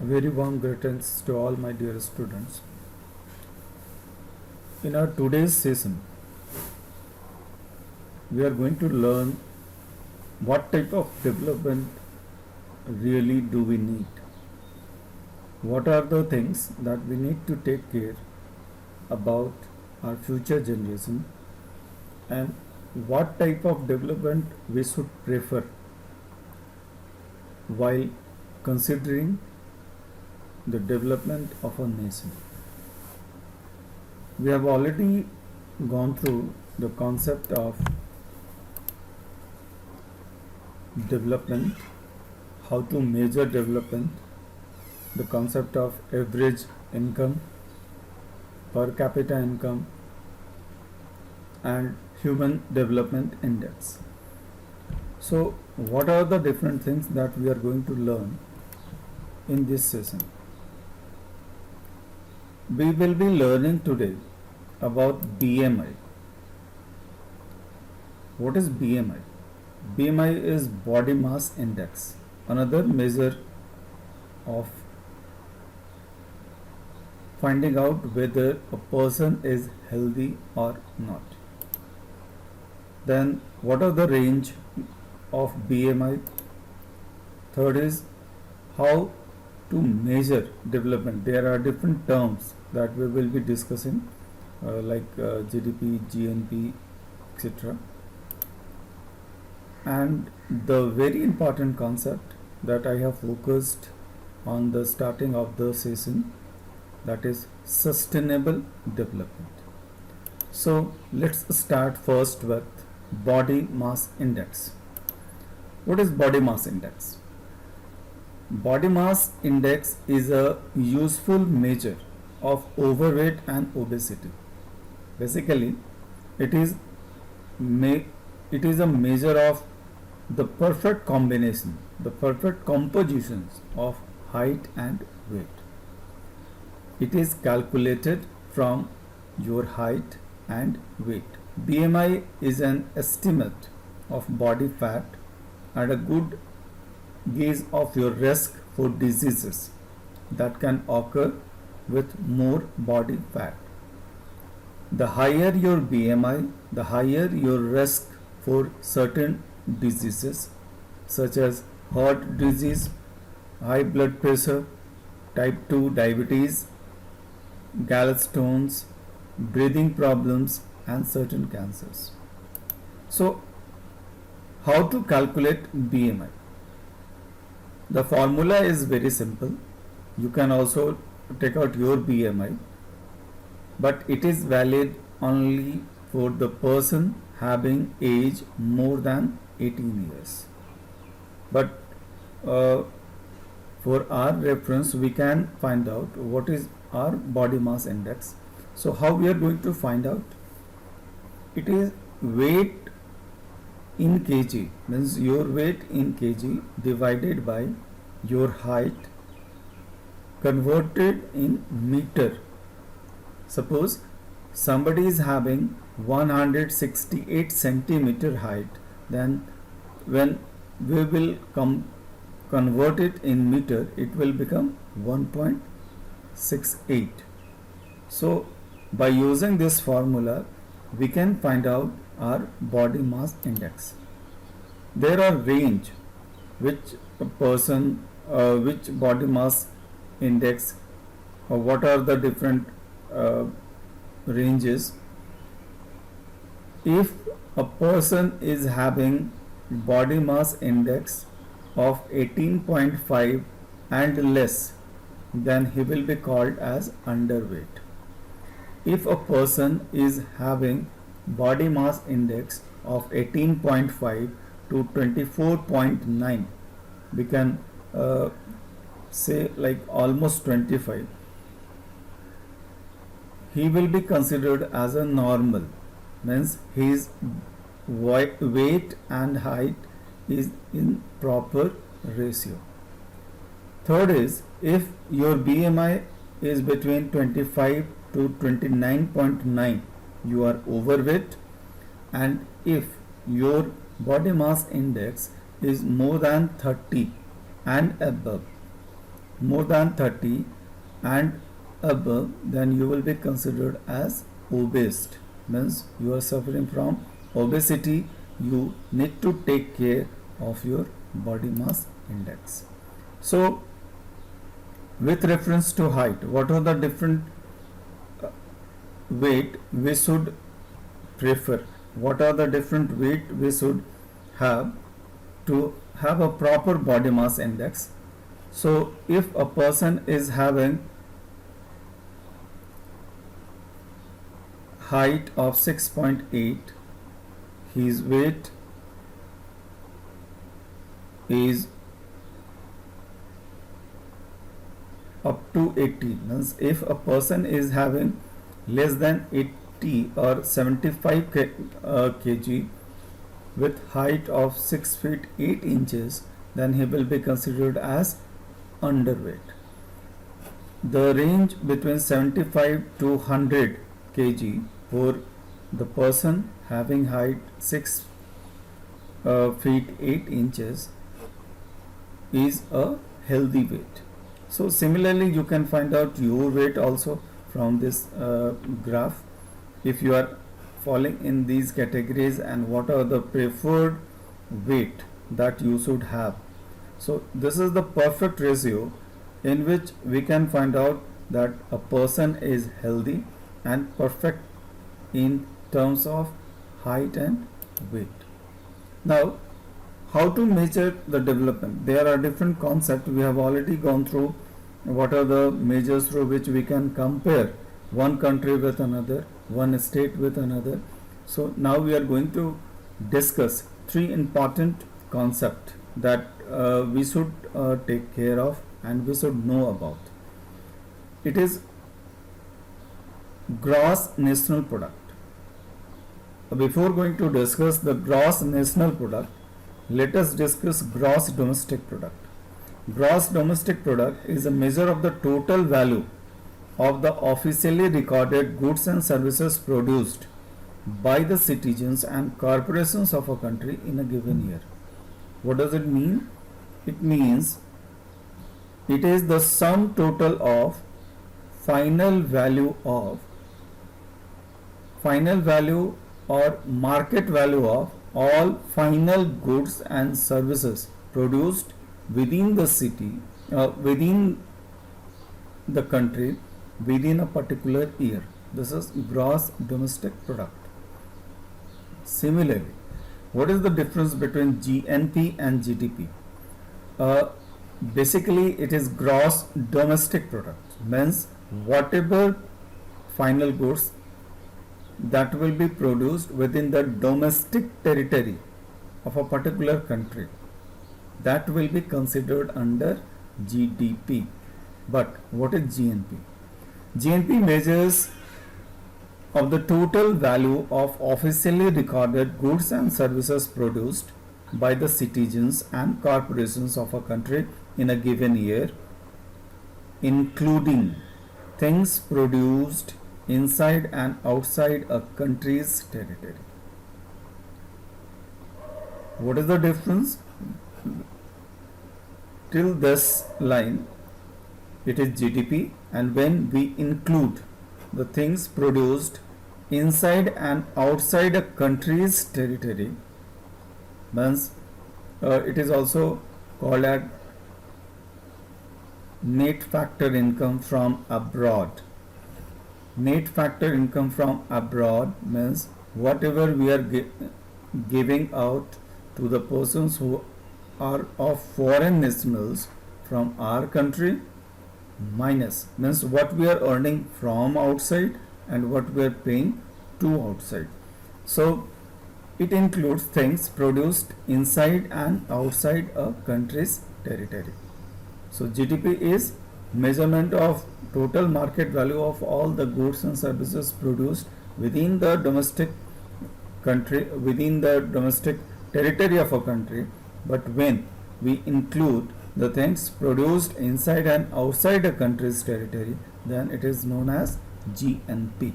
A very warm greetings to all my dear students. In our today's session, we are going to learn what type of development really do we need. What are the things that we need to take care about our future generation, and what type of development we should prefer while considering the development of a nation. We have already gone through the concept of development, how to measure development, the concept of average income, per capita income, and human development index. So, what are the different things that we are going to learn in this session? We will be learning today about BMI. What is BMI? BMI is body mass index, another measure of finding out whether a person is healthy or not. Then, what are the range of BMI? Third is how to measure development. There are different terms that we will be discussing, like GDP, GNP, etc. And the very important concept that I have focused on the starting of the session, that is sustainable development. So let's start first with body mass index. What is body mass index? Body mass index is a useful measure of overweight and obesity. Basically, it is a measure of the perfect combination, the perfect compositions of height and weight. It is calculated from your height and weight. BMI is an estimate of body fat and a good gauge of your risk for diseases that can occur with more body fat. The higher your BMI, the higher your risk for certain diseases such as heart disease, high blood pressure, type 2 diabetes, gallstones, breathing problems, and certain cancers. So, how to calculate BMI? The formula is very simple. You can also take out your BMI, but it is valid only for the person having age more than 18 years. But for our reference, we can find out what is our body mass index. So how we are going to find out? It is weight in kg, means your weight in kg divided by your height converted in meter. Suppose somebody is having 168 centimeter height, then when we will convert it in meter, it will become 1.68. So by using this formula, we can find out our body mass index. There are range which body mass index, or what are the different ranges. If a person is having body mass index of 18.5 and less, then he will be called as underweight. If a person is having body mass index of 18.5 to 24.9, we can say like almost 25, he will be considered as a normal, means his weight and height is in proper ratio. Third is, if your BMI is between 25 to 29.9, you are overweight, and if your body mass index is more than 30 and above, more than 30 and above, then you will be considered as obese. Means you are suffering from obesity. You need to take care of your body mass index. So with reference to height, what are the different weight we should prefer? What are the different weight we should have to have a proper body mass index? So if a person is having height of 6.8, his weight is up to 80. Means if a person is having less than 80 or 75 kg with height of 6 feet 8 inches, then he will be considered as underweight. The range between 75 to 100 kg for the person having height 6 feet 8 inches is a healthy weight. So similarly, you can find out your weight also from this graph, if you are falling in these categories, and what are the preferred weight that you should have. So this is the perfect ratio in which we can find out that a person is healthy and perfect in terms of height and weight. Now, how to measure the development? There are different concepts. We have already gone through what are the measures through which we can compare one country with another, one state with another. So now we are going to discuss three important concepts that we should take care of and we should know about. It is gross national product. Before going to discuss the gross national product, let us discuss gross domestic product. Gross domestic product is a measure of the total value of the officially recorded goods and services produced by the citizens and corporations of a country in a given year. What does it mean? It means it is the sum total of final value or market value of all final goods and services produced within the city, within the country, within a particular year. This is gross domestic product. Similarly, what is the difference between GNP and GDP? Basically, it is gross domestic product. Means whatever final goods that will be produced within the domestic territory of a particular country, that will be considered under GDP. But what is GNP? GNP measures of the total value of officially recorded goods and services produced by the citizens and corporations of a country in a given year, including things produced inside and outside a country's territory. What is the difference? Till this line, it is GDP, and when we include the things produced inside and outside a country's territory, means it is also called as net factor income from abroad. Net factor income from abroad means whatever we are giving out to the persons who are of foreign nationals from our country, minus means what we are earning from outside and what we are paying to outside. So it includes things produced inside and outside a country's territory. So GDP is measurement of total market value of all the goods and services produced within the domestic country, within the domestic territory of a country. But when we include the things produced inside and outside a country's territory, then it is known as GNP.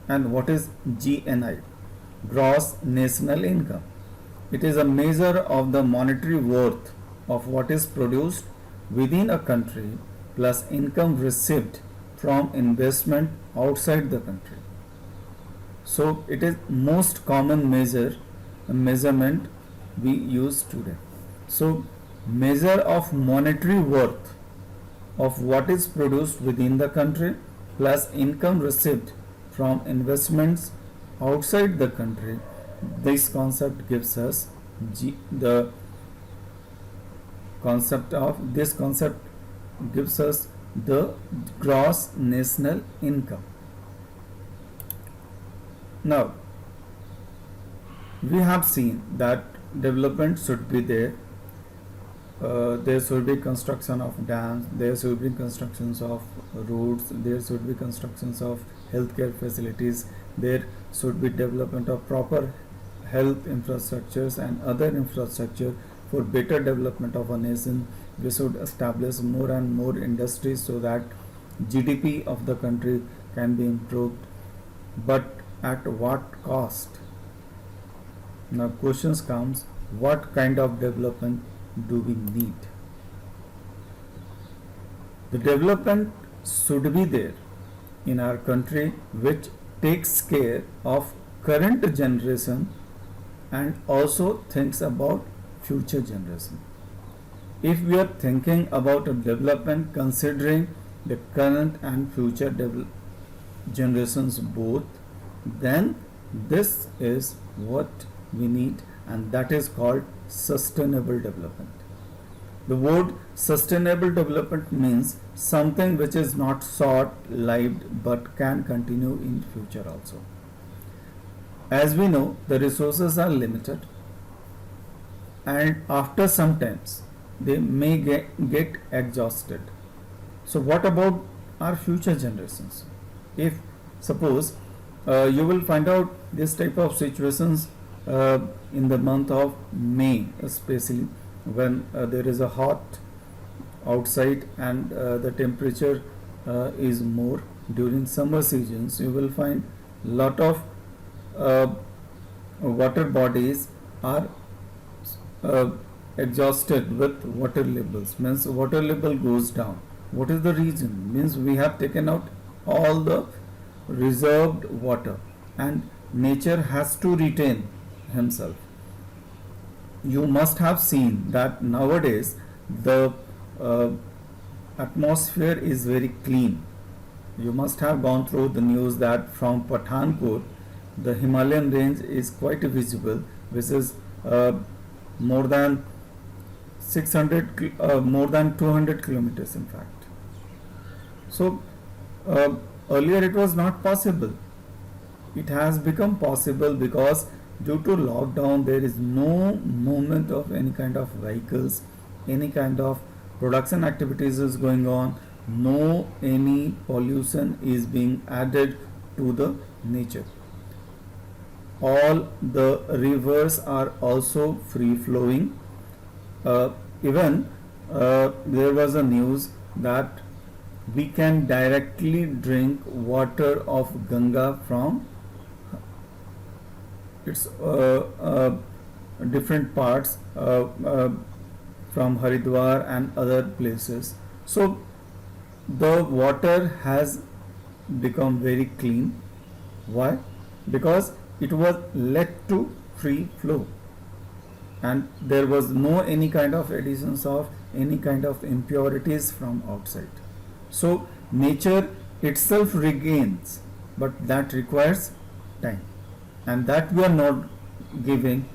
And what is GNI? Gross national income. It is a measure of the monetary worth of what is produced within a country plus income received from investment outside the country. So it is most common measurement we use today. So measure of monetary worth of what is produced within the country plus income received from investments outside the country. This concept gives us the concept of this concept gives us the gross national income. Now we have seen that development should be there. There should be construction of dams, there should be constructions of roads, there should be constructions of healthcare facilities, there should be development of proper health infrastructures and other infrastructure for better development of a nation. We should establish more and more industries so that GDP of the country can be improved. But at what cost? Now questions comes, what kind of development do we need? The development should be there in our country which takes care of current generation and also thinks about future generation. If we are thinking about a development considering the current and future generations both, then this is what we need, and that is called sustainable development. The word sustainable development means something which is not short-lived but can continue in future also. As we know, the resources are limited and after some times they may get exhausted. So what about our future generations? If suppose you will find out this type of situations in the month of May, especially when there is a hot outside and the temperature is more. During summer seasons you will find lot of water bodies are exhausted with water levels, means water level goes down. What is the reason? Means we have taken out all the reserved water and nature has to retain himself. You must have seen that nowadays the atmosphere is very clean. You must have gone through the news that from Pathankot the Himalayan range is quite visible, which is more than 200 kilometers in fact. So earlier it was not possible. It has become possible because due to lockdown there is no movement of any kind of vehicles, any kind of production activities is going on, no any pollution is being added to the nature. All the rivers are also free flowing. Even there was a news that we can directly drink water of Ganga from its different parts from Haridwar and other places. So the water has become very clean. Why? Because it was let to free flow and there was no any kind of additions of any kind of impurities from outside. So nature itself regains, but that requires time, and that we are not giving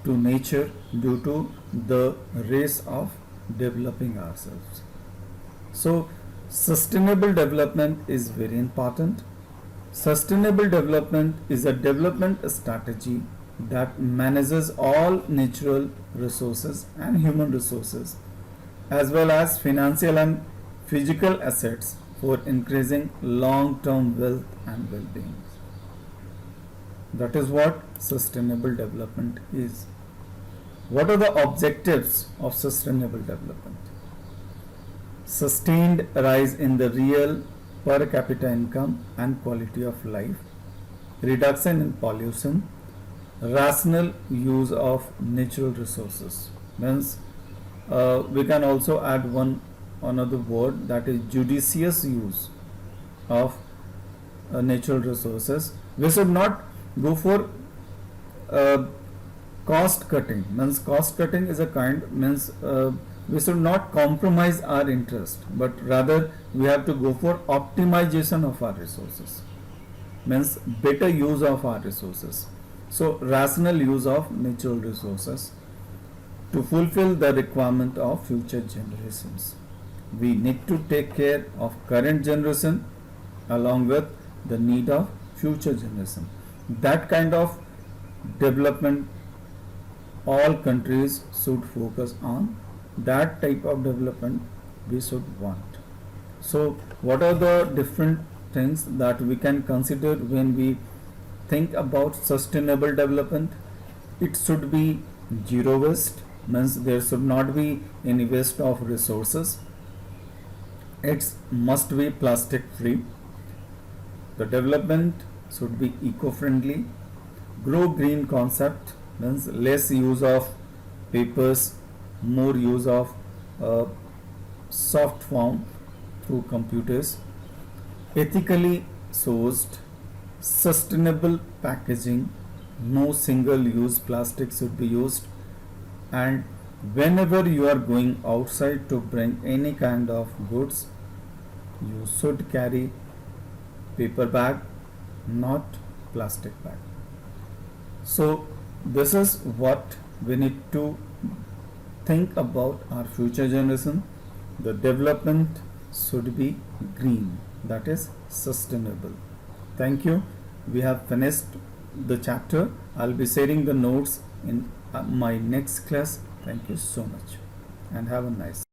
to nature due to the race of developing ourselves. So sustainable development is very important. Sustainable development is a development strategy that manages all natural resources and human resources as well as financial and physical assets for increasing long-term wealth and well-being. That is what sustainable development is. What are the objectives of sustainable development? Sustained rise in the real per capita income and quality of life, reduction in pollution, rational use of natural resources. Means we can also add one another word, that is judicious use of natural resources. We should not go for uh, cost cutting. Means cost cutting is a kind, means we should not compromise our interest, but rather we have to go for optimization of our resources, means better use of our resources. So rational use of natural resources to fulfill the requirement of future generations. We need to take care of current generation along with the need of future generation. That kind of development all countries should focus on. That type of development we should want. So what are the different things that we can consider when we think about sustainable development? It should be zero waste, means there should not be any waste of resources. It must be plastic free. The development should be eco-friendly. Grow green concept, means less use of papers, more use of uh, soft form through computers. Ethically sourced, sustainable packaging, no single use plastic should be used. And whenever you are going outside to bring any kind of goods, you should carry paper bag, not plastic bag. So this is what we need to think about our future generation. The development should be green, that is sustainable. Thank you. We have finished the chapter. I'll be sharing the notes in my next class. Thank you so much and have a nice